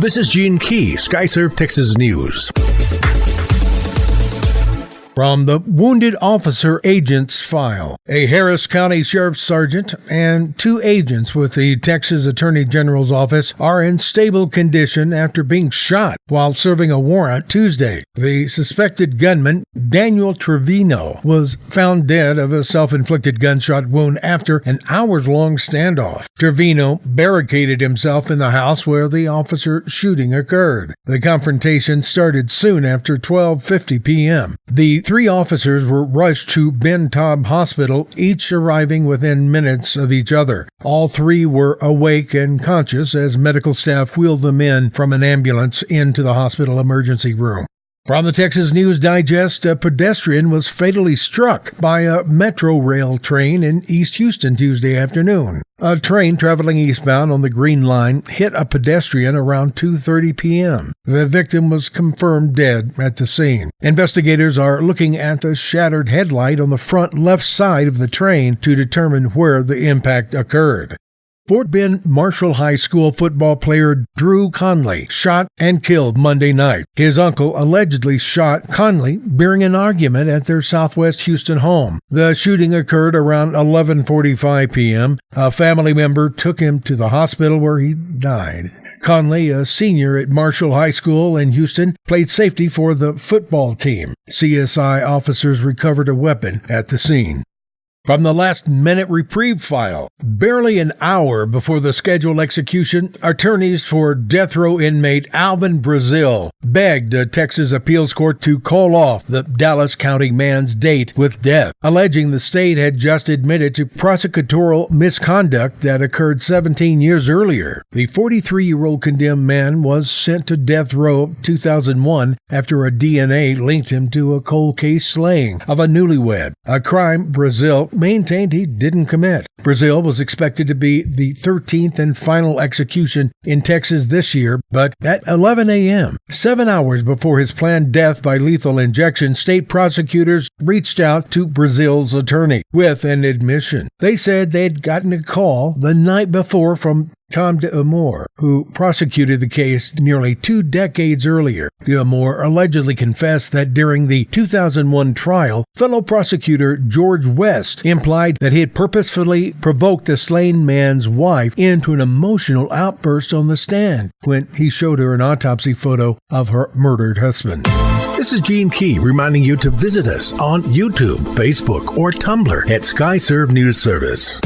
This is Gene Key, Skyserve, Texas News. From the Wounded Officer Agents file, a Harris County Sheriff's Sergeant and 2 agents with the Texas Attorney General's office are in stable condition after being shot while serving a warrant Tuesday. The suspected gunman, Daniel Trevino, was found dead of a self-inflicted gunshot wound after an hours-long standoff. Trevino barricaded himself in the house where the officer shooting occurred. The confrontation started soon after 12:50 p.m. The 3 officers were rushed to Ben Taub Hospital, each arriving within minutes of each other. All 3 were awake and conscious as medical staff wheeled them in from an ambulance into the hospital emergency room. From the Texas News Digest, a pedestrian was fatally struck by a Metro Rail train in East Houston Tuesday afternoon. A train traveling eastbound on the Green Line hit a pedestrian around 2:30 p.m. The victim was confirmed dead at the scene. Investigators are looking at the shattered headlight on the front left side of the train to determine where the impact occurred. Fort Bend Marshall High School football player Drew Conley shot and killed Monday night. His uncle allegedly shot Conley during an argument at their Southwest Houston home. The shooting occurred around 11:45 p.m. A family member took him to the hospital where he died. Conley, a senior at Marshall High School in Houston, played safety for the football team. CSI officers recovered a weapon at the scene. From the last-minute Reprieve file, barely an hour before the scheduled execution, attorneys for death row inmate Alvin Braziel begged a Texas appeals court to call off the Dallas County man's date with death, alleging the state had just admitted to prosecutorial misconduct that occurred 17 years earlier. The 43-year-old condemned man was sent to death row in 2001 after a DNA linked him to a cold case slaying of a newlywed, a crime Braziel maintained he didn't commit. Braziel was expected to be the 13th and final execution in Texas this year, but at 11 a.m., 7 hours before his planned death by lethal injection, state prosecutors reached out to Braziel's attorney with an admission. They said they'd gotten a call the night before from Tom D'Amour, who prosecuted the case nearly 2 decades earlier. D'Amour allegedly confessed that during the 2001 trial, fellow prosecutor George West implied that he had purposefully provoked the slain man's wife into an emotional outburst on the stand when he showed her an autopsy photo of her murdered husband. This is Gene Key reminding you to visit us on YouTube, Facebook, or Tumblr at Skyserve News Service.